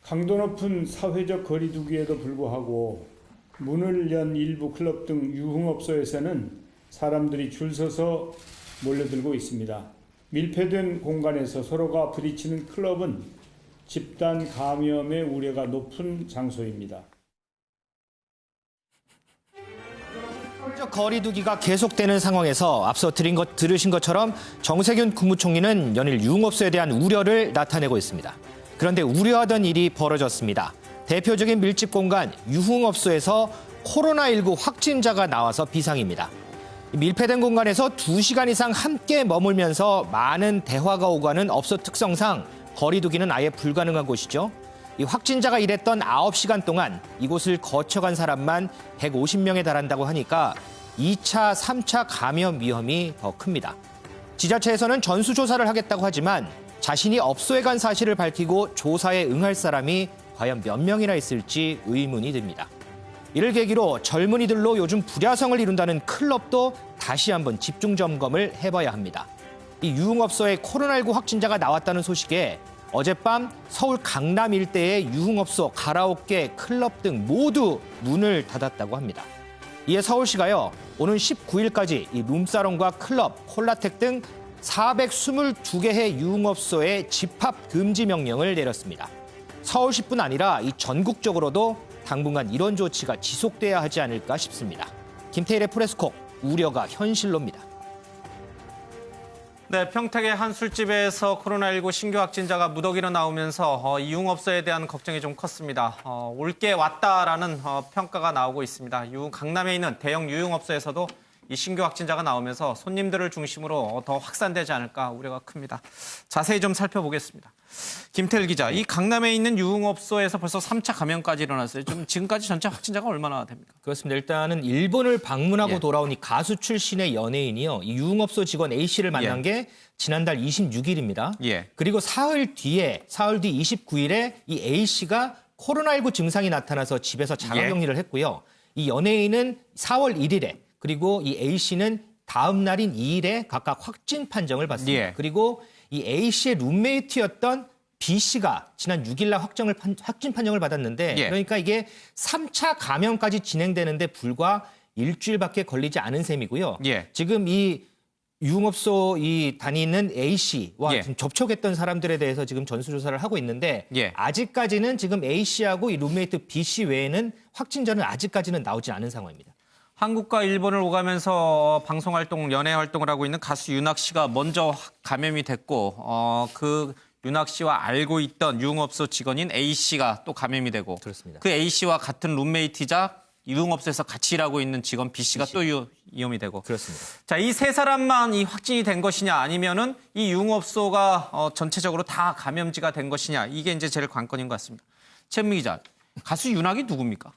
강도 높은 사회적 거리 두기에도 불구하고 문을 연 일부 클럽 등 유흥업소에서는 사람들이 줄 서서 몰려들고 있습니다. 밀폐된 공간에서 서로가 부딪히는 클럽은 집단 감염의 우려가 높은 장소입니다. 거리 두기가 계속되는 상황에서 앞서 들으신 것처럼 정세균 국무총리는 연일 유흥업소에 대한 우려를 나타내고 있습니다. 그런데 우려하던 일이 벌어졌습니다. 대표적인 밀집 공간 유흥업소에서 코로나19 확진자가 나와서 비상입니다. 밀폐된 공간에서 2시간 이상 함께 머물면서 많은 대화가 오가는 업소 특성상 거리 두기는 아예 불가능한 곳이죠. 이 확진자가 일했던 9시간 동안 이곳을 거쳐간 사람만 150명에 달한다고 하니까 2차, 3차 감염 위험이 더 큽니다. 지자체에서는 전수조사를 하겠다고 하지만 자신이 업소에 간 사실을 밝히고 조사에 응할 사람이 과연 몇 명이나 있을지 의문이 듭니다. 이를 계기로 젊은이들로 요즘 불야성을 이룬다는 클럽도 다시 한번 집중 점검을 해봐야 합니다. 이 유흥업소에 코로나19 확진자가 나왔다는 소식에 어젯밤 서울 강남 일대의 유흥업소, 가라오케, 클럽 등 모두 문을 닫았다고 합니다. 이에 서울시가요, 오는 19일까지 이 룸사롱과 클럽, 콜라텍 등 422개의 유흥업소에 집합 금지 명령을 내렸습니다. 서울시뿐 아니라 이 전국적으로도 당분간 이런 조치가 지속돼야 하지 않을까 싶습니다. 김태일의 프레스콕, 우려가 현실로입니다. 네, 평택의 한 술집에서 코로나19 신규 확진자가 무더기로 나오면서 유흥업소에 대한 걱정이 좀 컸습니다. 올게 왔다라는 평가가 나오고 있습니다. 강남에 있는 대형 유흥업소에서도 이 신규 확진자가 나오면서 손님들을 중심으로 더 확산되지 않을까 우려가 큽니다. 자세히 좀 살펴보겠습니다. 김태일 기자, 이 강남에 있는 유흥업소에서 벌써 3차 감염까지 일어났어요. 좀 지금까지 전체 확진자가 얼마나 됩니까? 그렇습니다. 일단은 일본을 방문하고 돌아온 이 가수 출신의 연예인이요, 이 유흥업소 직원 A씨를 만난 게 지난달 26일입니다. 그리고 사흘 뒤 29일에 이 A씨가 코로나19 증상이 나타나서 집에서 자가격리를 했고요. 이 연예인은 4월 1일에 그리고 이 A씨는 다음 날인 2일에 각각 확진 판정을 받습니다. 그리고 이 A씨의 룸메이트였던 B씨가 지난 6일 날 확진 판정을 받았는데 그러니까 이게 3차 감염까지 진행되는데 불과 일주일밖에 걸리지 않은 셈이고요. 지금 이 유흥업소 다니는 A씨와 지금 접촉했던 사람들에 대해서 지금 전수조사를 하고 있는데 아직까지는 지금 A씨하고 이 룸메이트 B씨 외에는 확진자는 아직까지는 나오지 않은 상황입니다. 한국과 일본을 오가면서 방송활동, 연예활동을 하고 있는 가수 윤학 씨가 먼저 감염이 됐고 그 윤학 씨와 알고 있던 유흥업소 직원인 A 씨가 또 감염이 되고 그렇습니다. 그 A 씨와 같은 룸메이트이자 유흥업소에서 같이 일하고 있는 직원 B 씨가 또 위험이 되고 그렇습니다. 자, 이 세 사람만 이 확진이 된 것이냐 아니면은 이 유흥업소가 전체적으로 다 감염지가 된 것이냐 이게 이제 제일 관건인 것 같습니다. 최은미 기자, 가수 윤학이 누굽니까?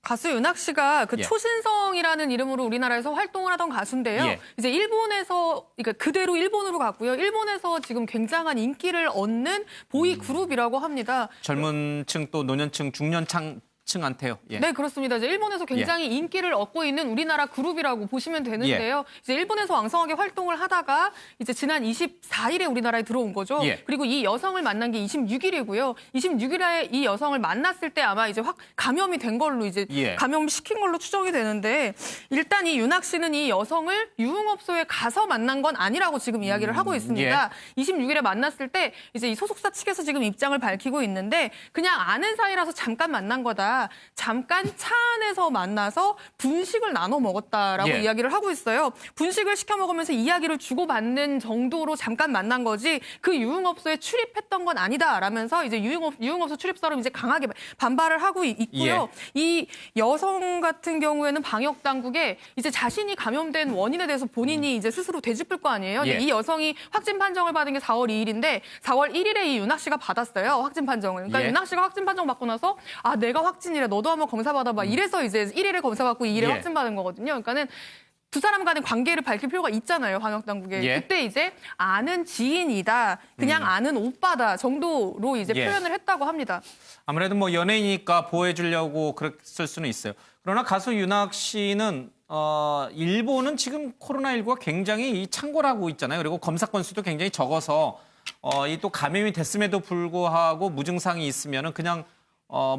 가수 윤학 씨가 그 초신성이라는 이름으로 우리나라에서 활동을 하던 가수인데요. 이제 일본에서, 그러니까 그대로 일본으로 갔고요. 일본에서 지금 굉장한 인기를 얻는 보이 그룹이라고 합니다. 젊은 층 또 노년층, 중년층한테요. 네, 그렇습니다. 이제 일본에서 굉장히 인기를 얻고 있는 우리나라 그룹이라고 보시면 되는데요. 이제 일본에서 왕성하게 활동을 하다가 이제 지난 24일에 우리나라에 들어온 거죠. 그리고 이 여성을 만난 게 26일이고요. 26일에 이 여성을 만났을 때 아마 이제 확 감염이 된 걸로 이제 감염시킨 걸로 추정이 되는데 일단 이 윤학 씨는 이 여성을 유흥업소에 가서 만난 건 아니라고 지금 이야기를 하고 있습니다. 26일에 만났을 때 이제 이 소속사 측에서 지금 입장을 밝히고 있는데 그냥 아는 사이라서 잠깐 만난 거다. 잠깐 차 안에서 만나서 분식을 나눠 먹었다라고 이야기를 하고 있어요. 분식을 시켜 먹으면서 이야기를 주고받는 정도로 잠깐 만난 거지 그 유흥업소에 출입했던 건 아니다라면서 이제 유흥업소 출입사로 이제 강하게 반발을 하고 있고요. 이 여성 같은 경우에는 방역 당국에 이제 자신이 감염된 원인에 대해서 본인이 이제 스스로 되짚을 거 아니에요. 이 여성이 확진 판정을 받은 게 4월 2일인데 4월 1일에 이 윤학 씨가 받았어요. 확진 판정을. 그러니까 윤학 씨가 확진 판정 받고 나서 아 내가 확진이래 너도 한번 검사 받아봐. 이래서 이제 1일에 검사 받고 2일에 확진 받은 거거든요. 그러니까는 두 사람 간의 관계를 밝힐 필요가 있잖아요. 방역 당국에. 그때 이제 아는 지인이다. 그냥 아는 오빠다 정도로 이제 표현을 했다고 합니다. 아무래도 뭐 연예인이니까 보호해 주려고 그랬을 수는 있어요. 그러나 가수 윤학 씨는 일본은 지금 코로나19가 굉장히 창궐하고 있잖아요. 그리고 검사 건수도 굉장히 적어서 이 또 감염이 됐음에도 불구하고 무증상이 있으면은 그냥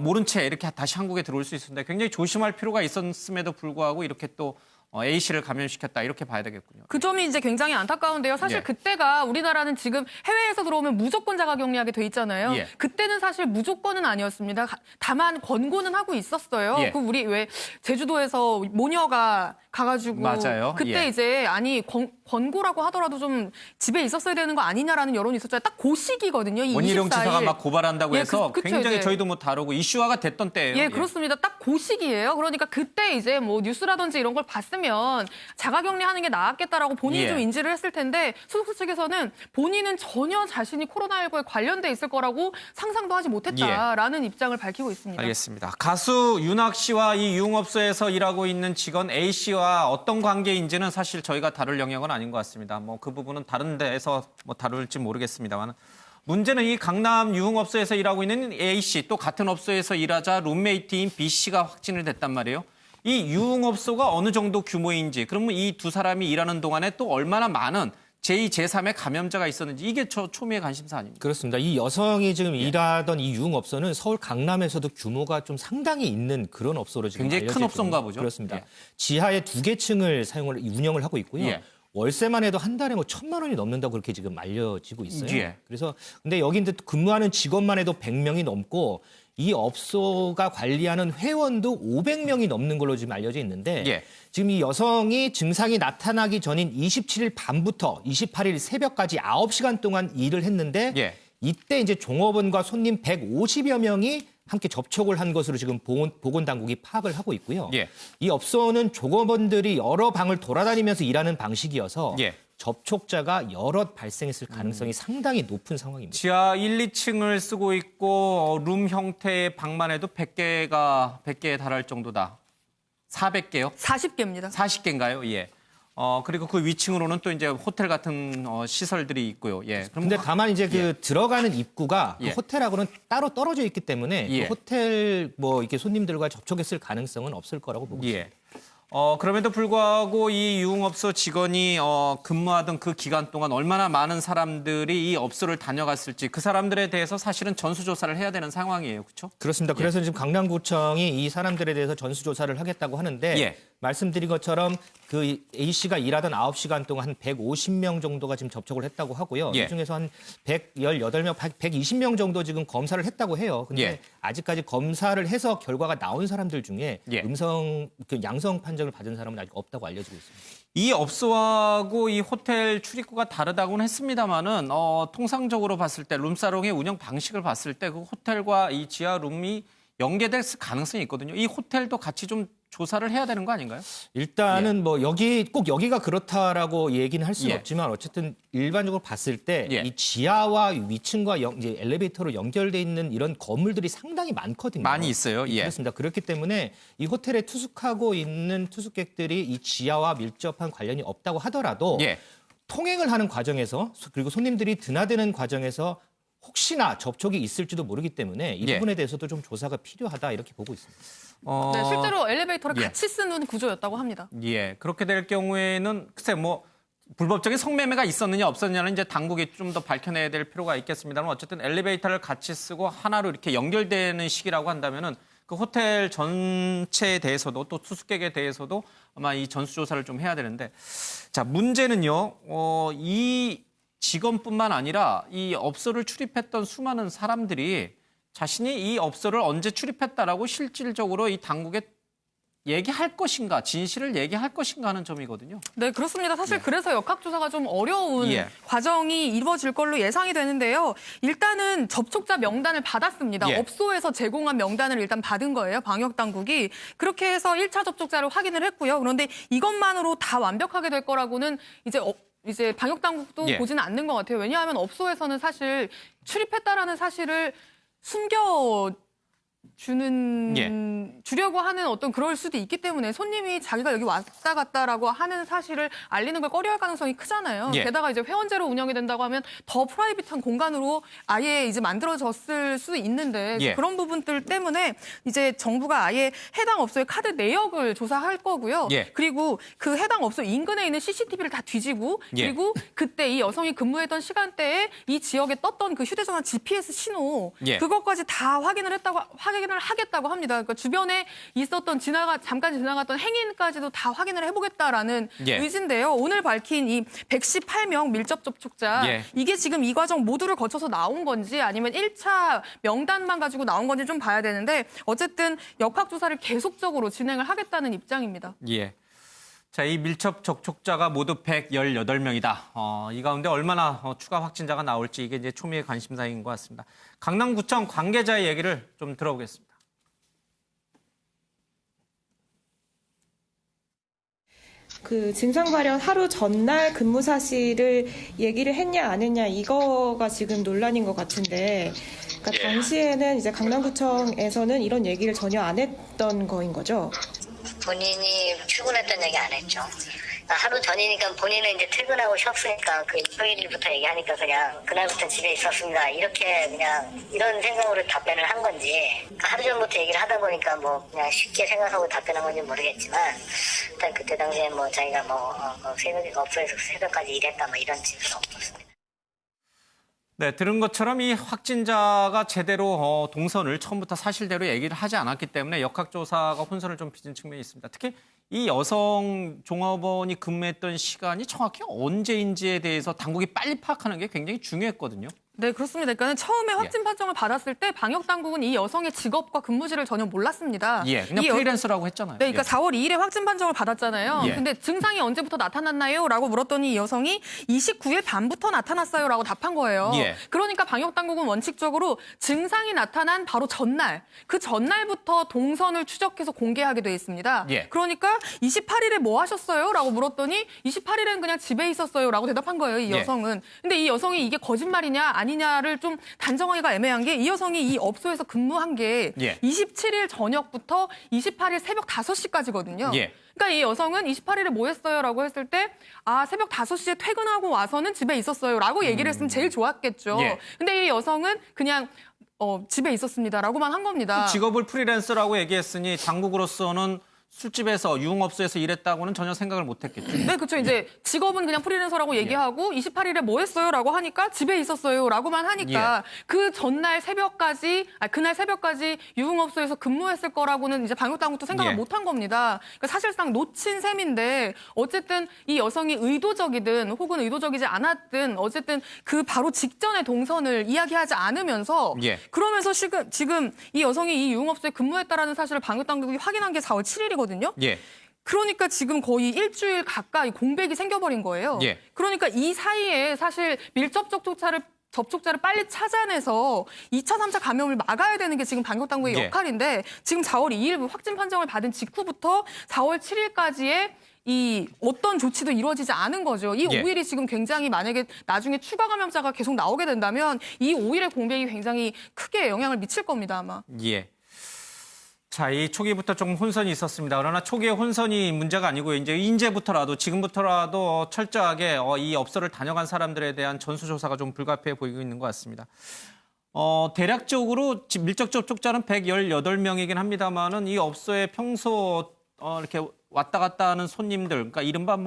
모른 채 이렇게 다시 한국에 들어올 수 있었는데 굉장히 조심할 필요가 있었음에도 불구하고 이렇게 또 A씨를 감염시켰다 이렇게 봐야 되겠군요. 그 점이 이제 굉장히 안타까운데요. 사실 예. 그때가 우리나라는 지금 해외에서 들어오면 무조건 자가격리하게 돼 있잖아요. 예. 그때는 사실 무조건은 아니었습니다. 다만 권고는 하고 있었어요. 예. 그 우리 왜 제주도에서 모녀가 가가지고 맞아요. 그때 예. 이제 아니 권고라고 하더라도 좀 집에 있었어야 되는 거 아니냐라는 여론이 있었잖아요. 딱 그 시기거든요. 이 원희룡 24일. 지사가 막 고발한다고 예, 해서 그쵸, 굉장히 이제. 저희도 뭐 다루고 이슈화가 됐던 때예요. 예, 그렇습니다. 딱 그 시기예요. 그러니까 그때 이제 뭐 뉴스라든지 이런 걸 봤으면 자가격리하는 게 나았겠다라고 본인이 예. 좀 인지를 했을 텐데 소속사 측에서는 본인은 전혀 자신이 코로나19에 관련돼 있을 거라고 상상도 하지 못했다라는 입장을 밝히고 있습니다. 알겠습니다. 가수 윤학 씨와 이 유흥업소에서 일하고 있는 직원 A 씨와 어떤 관계인지는 사실 저희가 다룰 영역은 아닌 것 같습니다. 뭐 그 부분은 다른 데에서 뭐 다룰지 모르겠습니다만 문제는 이 강남 유흥업소에서 일하고 있는 A 씨 또 같은 업소에서 일하자 룸메이트인 B 씨가 확진이 됐단 말이에요. 이 유흥업소가 어느 정도 규모인지 그러면 이 두 사람이 일하는 동안에 또 얼마나 많은 제2, 제3의 감염자가 있었는지 이게 저 초미의 관심사 아닙니까? 그렇습니다. 이 여성이 지금 일하던 이 유흥업소는 서울 강남에서도 규모가 좀 상당히 있는 그런 업소로 지금 굉장히 큰 알려져 업소인가 있거든요. 보죠. 그렇습니다. 예. 지하에 2개 층을 운영을 하고 있고요. 예. 월세만 해도 한 달에 뭐 1,000만 원이 넘는다고 그렇게 지금 알려지고 있어요. 예. 그래서 근데 여기 이제 근무하는 직원만 해도 100명이 넘고 이 업소가 관리하는 회원도 500명이 넘는 걸로 지금 알려져 있는데 예. 지금 이 여성이 증상이 나타나기 전인 27일 밤부터 28일 새벽까지 9시간 동안 일을 했는데 예. 이때 이제 종업원과 손님 150여 명이 함께 접촉을 한 것으로 지금 보건당국이 파악을 하고 있고요. 예. 이 업소는 종업원들이 여러 방을 돌아다니면서 일하는 방식이어서 예. 접촉자가 여럿 발생했을 가능성이 상당히 높은 상황입니다. 지하 1, 2층을 쓰고 있고 룸 형태의 방만 해도 100개에 달할 정도다. 400개요? 40개입니다. 40개인가요? 예. 그리고 그 위층으로는 또 이제 호텔 같은 시설들이 있고요. 예. 그럼 근데 다만 이제 그 들어가는 입구가 그 예. 호텔하고는 따로 떨어져 있기 때문에 예. 그 호텔 뭐 이렇게 손님들과 접촉했을 가능성은 없을 거라고 보고 있습니다. 예. 그럼에도 불구하고 이 유흥업소 직원이 근무하던 그 기간 동안 얼마나 많은 사람들이 이 업소를 다녀갔을지 그 사람들에 대해서 사실은 전수조사를 해야 되는 상황이에요. 그렇죠? 그렇습니다. 그래서 지금 강남구청이 이 사람들에 대해서 전수조사를 하겠다고 하는데 예. 말씀드린 것처럼 그 A 씨가 일하던 9시간 동안 한 150명 정도가 지금 접촉을 했다고 하고요. 예. 이 중에서 한 118명, 120명 정도 지금 검사를 했다고 해요. 근데 예. 아직까지 검사를 해서 결과가 나온 사람들 중에 예. 양성 판정을 받은 사람은 아직 없다고 알려지고 있습니다. 이 업소하고 이 호텔 출입구가 다르다고는 했습니다만은 통상적으로 봤을 때 룸사롱의 운영 방식을 봤을 때 그 호텔과 이 지하 룸이 연계될 가능성이 있거든요. 이 호텔도 같이 좀 조사를 해야 되는 거 아닌가요? 일단은 뭐 여기가 그렇다라고 얘기는 할 수는 예. 없지만 어쨌든 일반적으로 봤을 때 예. 이 지하와 위층과 이제 엘리베이터로 연결돼 있는 이런 건물들이 상당히 많거든요. 많이 있어요. 예. 그렇습니다. 그렇기 때문에 이 호텔에 투숙하고 있는 투숙객들이 이 지하와 밀접한 관련이 없다고 하더라도 예. 통행을 하는 과정에서 그리고 손님들이 드나드는 과정에서 혹시나 접촉이 있을지도 모르기 때문에 이 예. 부분에 대해서도 좀 조사가 필요하다 이렇게 보고 있습니다. 네, 실제로 엘리베이터를 예. 같이 쓰는 구조였다고 합니다. 예, 그렇게 될 경우에는 글쎄 뭐 불법적인 성매매가 있었느냐 없었느냐는 이제 당국이 좀 더 밝혀내야 될 필요가 있겠습니다만 어쨌든 엘리베이터를 같이 쓰고 하나로 이렇게 연결되는 시기라고 한다면은 그 호텔 전체에 대해서도 또 투숙객에 대해서도 아마 이 전수조사를 좀 해야 되는데 자 문제는요 이 직원뿐만 아니라 이 업소를 출입했던 수많은 사람들이 자신이 이 업소를 언제 출입했다라고 실질적으로 이 당국에 얘기할 것인가, 진실을 얘기할 것인가 하는 점이거든요. 네, 그렇습니다. 사실 그래서 역학조사가 좀 어려운 예. 과정이 이루어질 걸로 예상이 되는데요. 일단은 접촉자 명단을 받았습니다. 예. 업소에서 제공한 명단을 일단 받은 거예요. 방역당국이. 그렇게 해서 1차 접촉자를 확인을 했고요. 그런데 이것만으로 다 완벽하게 될 거라고는 이제 방역당국도 예. 보지는 않는 것 같아요. 왜냐하면 업소에서는 사실 출입했다라는 사실을 숨겨주고 주려고 하는 어떤 그럴 수도 있기 때문에 손님이 자기가 여기 왔다 갔다라고 하는 사실을 알리는 걸 꺼려할 가능성이 크잖아요. 예. 게다가 이제 회원제로 운영이 된다고 하면 더 프라이빗한 공간으로 아예 이제 만들어졌을 수도 있는데 예. 그런 부분들 때문에 이제 정부가 아예 해당 업소의 카드 내역을 조사할 거고요. 예. 그리고 그 해당 업소 인근에 있는 CCTV를 다 뒤지고 예. 그리고 그때 이 여성이 근무했던 시간대에 이 지역에 떴던 그 휴대전화 GPS 신호 예. 그것까지 다 확인을 하겠다고 합니다. 그러니까 주변에 있었던 잠깐 지나갔던 행인까지도 다 확인을 해보겠다라는 예. 의지인데요. 오늘 밝힌 이 118명 밀접 접촉자 예. 이게 지금 이 과정 모두를 거쳐서 나온 건지 아니면 1차 명단만 가지고 나온 건지 좀 봐야 되는데 어쨌든 역학조사를 계속적으로 진행을 하겠다는 입장입니다. 예. 자, 이 밀접 접촉자가 모두 118명이다. 이 가운데 얼마나 추가 확진자가 나올지 이게 이제 초미의 관심사인 것 같습니다. 강남구청 관계자의 얘기를 좀 들어보겠습니다. 그 증상 발현 하루 전날 근무 사실을 얘기를 했냐 안 했냐 이거가 지금 논란인 것 같은데 그러니까 당시에는 이제 강남구청에서는 이런 얘기를 전혀 안 했던 거인 거죠? 본인이 출근했던 얘기 안 했죠. 하루 전이니까 본인은 이제 퇴근하고 쉬었으니까 그 일요일부터 얘기하니까 그냥 그날부터 집에 있었습니다. 이렇게 그냥 이런 생각으로 답변을 한 건지 하루 전부터 얘기를 하다 보니까 뭐 그냥 쉽게 생각하고 답변한 건지 모르겠지만 일단 그때 당시에 뭐 자기가 새벽에 업소에서 새벽까지 일했다 뭐 이런 짓은 없었습니다. 네, 들은 것처럼 이 확진자가 제대로 동선을 처음부터 사실대로 얘기를 하지 않았기 때문에 역학조사가 혼선을 좀 빚은 측면이 있습니다. 특히 이 여성 종업원이 근무했던 시간이 정확히 언제인지에 대해서 당국이 빨리 파악하는 게 굉장히 중요했거든요. 네, 그렇습니다. 그러니까 처음에 확진 판정을 받았을 때 방역 당국은 이 여성의 직업과 근무지를 전혀 몰랐습니다. 예, 그냥 이 프리랜서라고 했잖아요. 네, 그러니까 예. 4월 2일에 확진 판정을 받았잖아요. 예. 근데 증상이 언제부터 나타났나요? 라고 물었더니 이 여성이 29일 밤부터 나타났어요. 라고 답한 거예요. 예. 그러니까 방역 당국은 원칙적으로 증상이 나타난 바로 전날, 그 전날부터 동선을 추적해서 공개하게 돼 있습니다. 예. 그러니까 28일에 뭐 하셨어요? 라고 물었더니 28일엔 그냥 집에 있었어요. 라고 대답한 거예요. 이 예. 여성은. 근데 이 여성이 이게 거짓말이냐 아니냐를 좀 단정하기가 애매한 게 이 여성이 이 업소에서 근무한 게 예. 27일 저녁부터 28일 새벽 5시까지거든요. 예. 그러니까 이 여성은 28일에 뭐 했어요? 라고 했을 때 새벽 5시에 퇴근하고 와서는 집에 있었어요. 라고 얘기를 했으면 제일 좋았겠죠. 예. 근데 이 여성은 그냥 집에 있었습니다. 라고만 한 겁니다. 직업을 프리랜서라고 얘기했으니 당국으로서는 술집에서 유흥업소에서 일했다고는 전혀 생각을 못했겠죠. 네, 그렇죠. 이제 직업은 그냥 프리랜서라고 얘기하고 28일에 뭐 했어요? 라고 하니까 집에 있었어요. 라고만 하니까 그 전날 새벽까지, 그날 새벽까지 유흥업소에서 근무했을 거라고는 이제 방역당국도 생각을 못한 겁니다. 그러니까 사실상 놓친 셈인데 어쨌든 이 여성이 의도적이든 혹은 의도적이지 않았든 어쨌든 그 바로 직전의 동선을 이야기하지 않으면서 그러면서 지금 이 여성이 이 유흥업소에 근무했다라는 사실을 방역당국이 확인한 게 4월 7일이거든요. 예. 그러니까 지금 거의 일주일 가까이 공백이 생겨버린 거예요. 예. 그러니까 이 사이에 사실 밀접 접촉자를 빨리 찾아내서 2차, 3차 감염을 막아야 되는 게 지금 방역당국의 역할인데 지금 4월 2일 확진 판정을 받은 직후부터 4월 7일까지의 이 어떤 조치도 이루어지지 않은 거죠. 이 5일이 지금 굉장히 만약에 나중에 추가 감염자가 계속 나오게 된다면 이 5일의 공백이 굉장히 크게 영향을 미칠 겁니다, 아마. 예. 자, 이 초기부터 좀 혼선이 있었습니다. 그러나 초기의 혼선이 문제가 아니고 이제부터라도 지금부터라도 철저하게 이 업소를 다녀간 사람들에 대한 전수조사가 좀 불가피해 보이고 있는 것 같습니다. 대략적으로 밀접 접촉자는 118명이긴 합니다만은 이 업소에 평소 이렇게 왔다 갔다 하는 손님들, 그러니까 이른바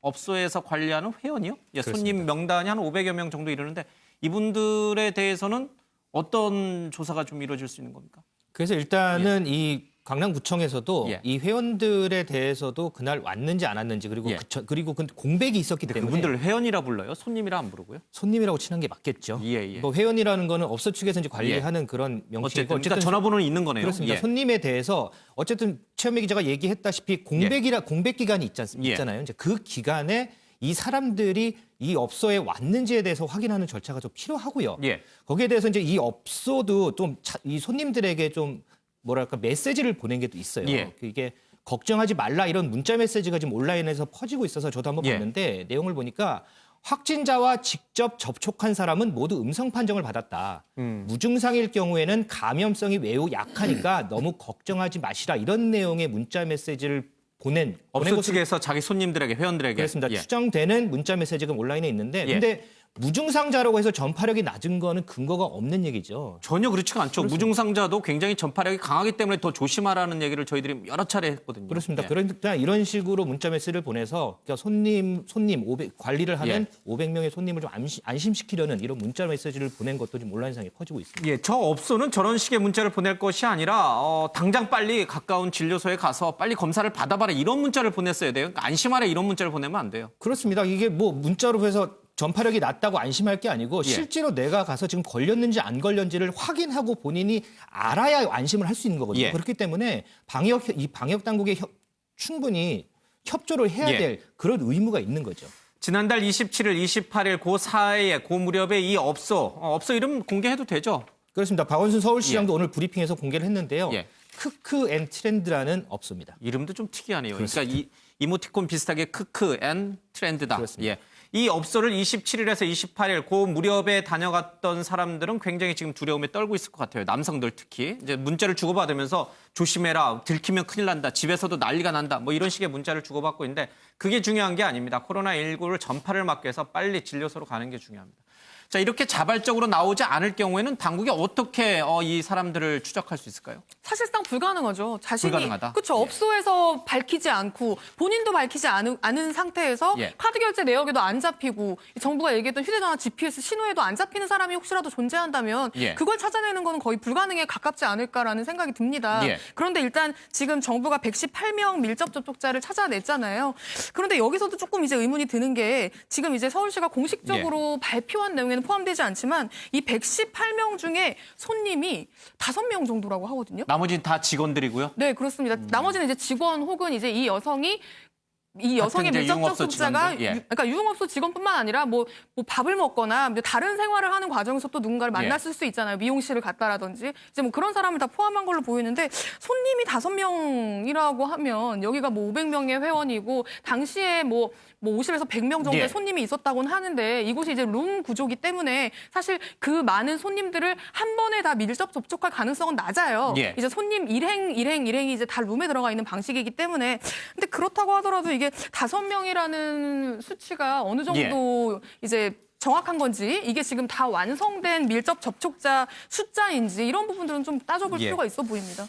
업소에서 관리하는 회원이요? 손님 명단이 한 500여 명 정도 이르는데 이분들에 대해서는 어떤 조사가 좀 이루어질 수 있는 겁니까? 그래서 일단은 이 강남구청에서도 이 회원들에 대해서도 그날 왔는지 안 왔는지 그리고 그리고 공백이 있었기 때문에 그분들 회원이라 불러요? 손님이라 안 부르고요? 손님이라고 치는 게 맞겠죠. 뭐 회원이라는 거는 업소 측에서 이제 관리하는 그런 명칭이고 어쨌든 전화번호는 있는 거네요. 그렇습니다. 손님에 대해서 어쨌든 최현미 기자가 얘기했다시피 공백 기간이 있잖아요. 이제 그 기간에 이 사람들이 이 업소에 왔는지에 대해서 확인하는 절차가 좀 필요하고요. 거기에 대해서 이제 이 업소도 좀 이 손님들에게 좀 뭐랄까 메시지를 보낸 게 또 있어요. 이게 걱정하지 말라 이런 문자 메시지가 지금 온라인에서 퍼지고 있어서 저도 한번 봤는데 내용을 보니까 확진자와 직접 접촉한 사람은 모두 음성 판정을 받았다. 무증상일 경우에는 감염성이 매우 약하니까 너무 걱정하지 마시라. 이런 내용의 문자 메시지를 보낸 업소 것으로 측에서 자기 손님들에게, 회원들에게. 그렇습니다. 예. 추정되는 문자 메시지가 온라인에 있는데 예. 근데 무증상자라고 해서 전파력이 낮은 거는 근거가 없는 얘기죠. 전혀 그렇지가 않죠. 무증상자도 굉장히 전파력이 강하기 때문에 더 조심하라는 얘기를 저희들이 여러 차례 했거든요. 그렇습니다. 예. 그러니까 이런 식으로 문자 메시지를 보내서 그러니까 손님 500, 관리를 하는 500명의 손님을 좀 안심시키려는 이런 문자 메시지를 보낸 것도 지금 온라인상에 퍼지고 있습니다. 예, 저 업소는 저런 식의 문자를 보낼 것이 아니라 당장 빨리 가까운 진료소에 가서 빨리 검사를 받아봐라 이런 문자를 보냈어야 돼요. 그러니까 안심하라 이런 문자를 보내면 안 돼요. 그렇습니다. 이게 뭐 문자로 해서 전파력이 낮다고 안심할 게 아니고 실제로 내가 가서 지금 걸렸는지 안 걸렸는지를 확인하고 본인이 알아야 안심을 할 수 있는 거거든요. 예. 그렇기 때문에 방역 당국에 충분히 협조를 해야 될 그런 의무가 있는 거죠. 지난달 27일, 28일 그 사이에 그 무렵에 이 업소 이름 공개해도 되죠? 그렇습니다. 박원순 서울시장도 오늘 브리핑에서 공개를 했는데요. 예. 크크 앤 트렌드라는 업소입니다. 이름도 좀 특이하네요. 그러니까 이모티콘 비슷하게 크크 앤 트렌드다. 그렇습니다. 예. 이 업소를 27일에서 28일 그 무렵에 다녀갔던 사람들은 굉장히 지금 두려움에 떨고 있을 것 같아요. 남성들 특히. 이제 문자를 주고받으면서 조심해라. 들키면 큰일 난다. 집에서도 난리가 난다. 뭐 이런 식의 문자를 주고받고 있는데 그게 중요한 게 아닙니다. 코로나19를 전파를 막기 위해서 빨리 진료소로 가는 게 중요합니다. 자, 이렇게 자발적으로 나오지 않을 경우에는 당국이 어떻게 이 사람들을 추적할 수 있을까요? 사실상 불가능하죠. 자신이 불가능하다. 그렇죠. 예. 업소에서 밝히지 않고 본인도 밝히지 않은 상태에서 예. 카드 결제 내역에도 안 잡히고 정부가 얘기했던 휴대전화 GPS 신호에도 안 잡히는 사람이 혹시라도 존재한다면 예. 그걸 찾아내는 건 거의 불가능에 가깝지 않을까라는 생각이 듭니다. 예. 그런데 일단 지금 정부가 118명 밀접 접촉자를 찾아냈잖아요. 그런데 여기서도 조금 이제 의문이 드는 게 지금 이제 서울시가 공식적으로 발표한 내용에는 포함되지 않지만 이 118명 중에 손님이 5명 정도라고 하거든요. 나머지는 다 직원들이고요. 네, 그렇습니다. 나머지는 이제 직원 혹은 이제 이 여성의 이제 밀접 유흥업소 접촉자가 직원들? 예. 그러니까 유흥업소 직원뿐만 아니라 뭐 밥을 먹거나 다른 생활을 하는 과정에서 또 누군가를 만났을 수 있잖아요. 미용실을 갔다라든지 이제 뭐 그런 사람을 다 포함한 걸로 보이는데 손님이 5명이라고 하면 여기가 뭐 500명의 회원이고 당시에 뭐 50에서 100명 정도의 예. 손님이 있었다고는 하는데 이곳이 이제 룸 구조기 때문에 사실 그 많은 손님들을 한 번에 다 밀접 접촉할 가능성은 낮아요. 예. 이제 손님 일행이 이제 다 룸에 들어가 있는 방식이기 때문에 근데 그렇다고 하더라도 이게 5명이라는 수치가 어느 정도 이제 정확한 건지 이게 지금 다 완성된 밀접 접촉자 숫자인지 이런 부분들은 좀 따져볼 필요가 있어 보입니다.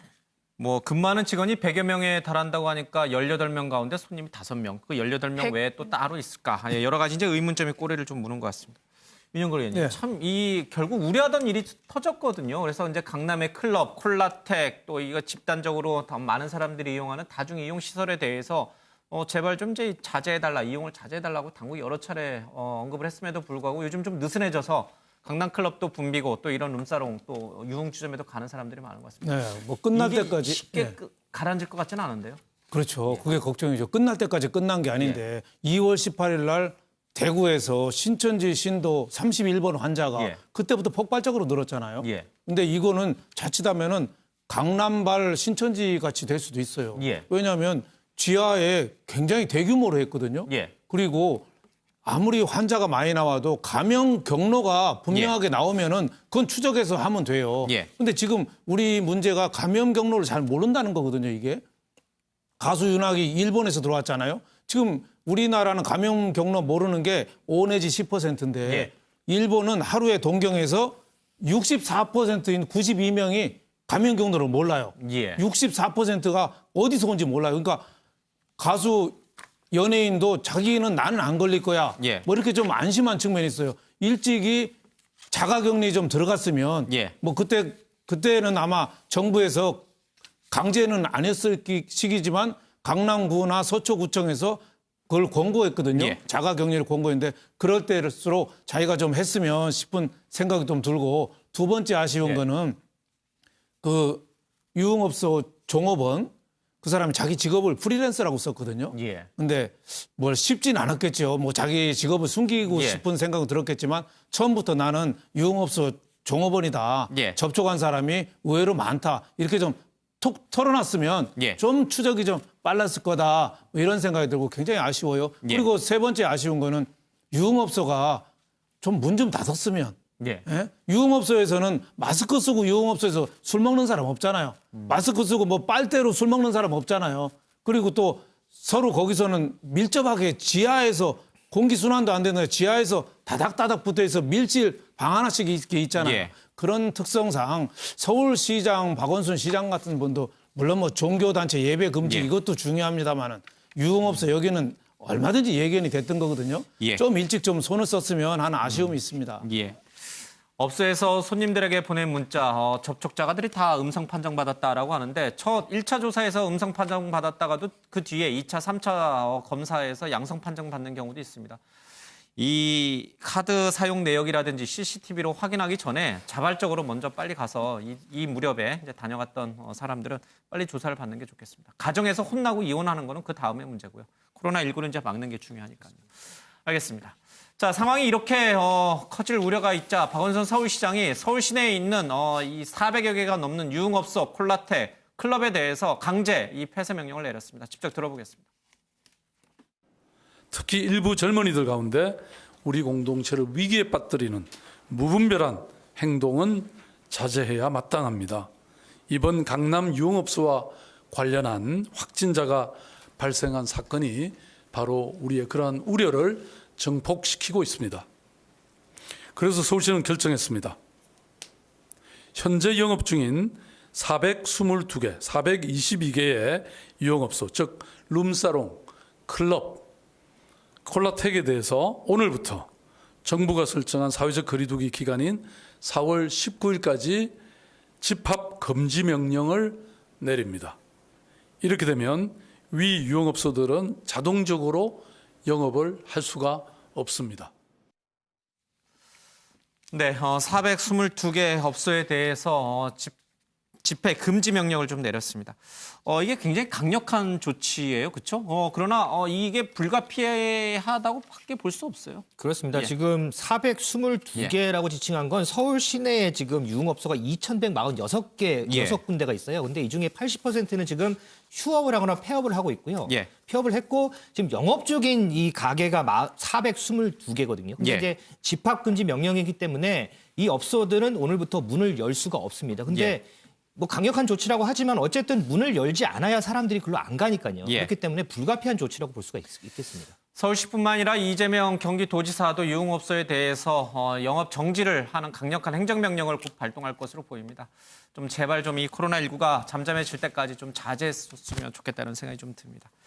뭐 근무하는 직원이 100여 명에 달한다고 하니까 18명 가운데 손님이 5명. 그 18명 외에 또 따로 있을까? 여러 가지 이제 의문점이 꼬리를 좀 무는 것 같습니다. 윤영걸 의원님, 참 결국 우려하던 일이 터졌거든요. 그래서 이제 강남의 클럽, 콜라텍 또 이거 집단적으로 더 많은 사람들이 이용하는 다중 이용 시설에 대해서 제발 좀 이제 자제해달라, 이용을 자제해달라고 당국이 여러 차례 언급을 했음에도 불구하고 요즘 좀 느슨해져서 강남 클럽도 붐비고 또 이런 룸사롱 또 유흥주점에도 가는 사람들이 많은 것 같습니다. 네, 뭐 끝날 이게 때까지 쉽게 가라앉을 것 같지는 않은데요. 그렇죠. 그게 걱정이죠. 끝날 때까지 끝난 게 아닌데 2월 18일 날 대구에서 신천지 신도 31번 환자가 그때부터 폭발적으로 늘었잖아요. 근데 이거는 자칫하면은 강남발 신천지 같이 될 수도 있어요. 왜냐하면 지하에 굉장히 대규모로 했거든요. 그리고 아무리 환자가 많이 나와도 감염 경로가 분명하게 나오면은 그건 추적해서 하면 돼요. 근데 지금 우리 문제가 감염 경로를 잘 모른다는 거거든요, 이게. 가수 윤학이 일본에서 들어왔잖아요. 지금 우리나라는 감염 경로 모르는 게 5 내지 10%인데 일본은 하루에 동경에서 64%인 92명이 감염 경로를 몰라요. 64%가 어디서 온지 몰라요. 그러니까 가수 연예인도 자기는 나는 안 걸릴 거야. 뭐 이렇게 좀 안심한 측면이 있어요. 일찍이 자가격리 좀 들어갔으면 뭐 그때는 아마 정부에서 강제는 안 했을 시기지만 강남구나 서초구청에서 그걸 권고했거든요. 자가격리를 권고했는데 그럴 때일수록 자기가 좀 했으면 싶은 생각이 좀 들고 두 번째 아쉬운 거는 그 유흥업소 종업원 그 사람이 자기 직업을 프리랜서라고 썼거든요. 근데 뭘 쉽진 않았겠죠. 뭐 자기 직업을 숨기고 싶은 생각은 들었겠지만 처음부터 나는 유흥업소 종업원이다. 접촉한 사람이 의외로 많다. 이렇게 좀 톡 털어놨으면 좀 추적이 좀 빨랐을 거다. 뭐 이런 생각이 들고 굉장히 아쉬워요. 그리고 세 번째 아쉬운 거는 유흥업소가 좀 문 좀 닫았으면. 예. 예? 유흥업소에서는 마스크 쓰고 유흥업소에서 술 먹는 사람 없잖아요. 마스크 쓰고 뭐 빨대로 술 먹는 사람 없잖아요. 그리고 또 서로 거기서는 밀접하게 지하에서 공기순환도 안 되는데 지하에서 다닥다닥 붙어있어 밀실 방 하나씩 있잖아요. 예. 그런 특성상 서울시장 박원순 시장 같은 분도 물론 뭐 종교단체 예배 금지 예. 이것도 중요합니다만은 유흥업소 여기는 얼마든지 예견이 됐던 거거든요. 예. 좀 일찍 좀 손을 썼으면 하는 아쉬움이 있습니다. 예. 업소에서 손님들에게 보낸 문자, 접촉자가들이 다 음성 판정받았다라고 하는데 첫 1차 조사에서 음성 판정받았다가도 그 뒤에 2차, 3차 검사에서 양성 판정받는 경우도 있습니다. 이 카드 사용 내역이라든지 CCTV로 확인하기 전에 자발적으로 먼저 빨리 가서 이 무렵에 이제 다녀갔던 사람들은 빨리 조사를 받는 게 좋겠습니다. 가정에서 혼나고 이혼하는 거는 그 다음의 문제고요. 코로나19를 이제 막는 게 중요하니까요. 알겠습니다. 자, 상황이 이렇게 커질 우려가 있자 박원순 서울시장이 서울 시내에 있는 이 400여 개가 넘는 유흥업소, 콜라텍, 클럽에 대해서 강제 이 폐쇄 명령을 내렸습니다. 직접 들어보겠습니다. 특히 일부 젊은이들 가운데 우리 공동체를 위기에 빠뜨리는 무분별한 행동은 자제해야 마땅합니다. 이번 강남 유흥업소와 관련한 확진자가 발생한 사건이 바로 우리의 그러한 우려를 증폭시키고 있습니다. 그래서 서울시는 결정했습니다. 현재 영업 중인 422개, 422개의 유흥업소, 즉 룸사롱, 클럽, 콜라텍에 대해서 오늘부터 정부가 설정한 사회적 거리두기 기간인 4월 19일까지 집합 금지 명령을 내립니다. 이렇게 되면 위 유흥업소들은 자동적으로 영업을 할 수가 없습니다. 네, 422개 업소에 대해서 집회 금지 명령을 좀 내렸습니다. 이게 굉장히 강력한 조치예요, 그렇죠? 그러나 이게 불가피하다고밖에 볼 수 없어요. 그렇습니다. 예. 지금 422개라고 지칭한 건 서울 시내에 지금 유흥업소가 2,146개, 예. 6군데가 있어요. 근데 이 중에 80%는 지금 휴업을 하거나 폐업을 하고 있고요. 예. 폐업을 했고 지금 영업 중인 이 가게가 422개거든요. 근데 예. 이제 집합금지 명령이기 때문에 이 업소들은 오늘부터 문을 열 수가 없습니다. 근데 예. 뭐 강력한 조치라고 하지만 어쨌든 문을 열지 않아야 사람들이 글로 안 가니까요. 예. 그렇기 때문에 불가피한 조치라고 볼 수가 있겠습니다. 서울시뿐만 아니라 이재명 경기도지사도 유흥업소에 대해서 영업 정지를 하는 강력한 행정명령을 곧 발동할 것으로 보입니다. 좀 제발 좀 이 코로나19가 잠잠해질 때까지 좀 자제했으면 좋겠다는 생각이 좀 듭니다.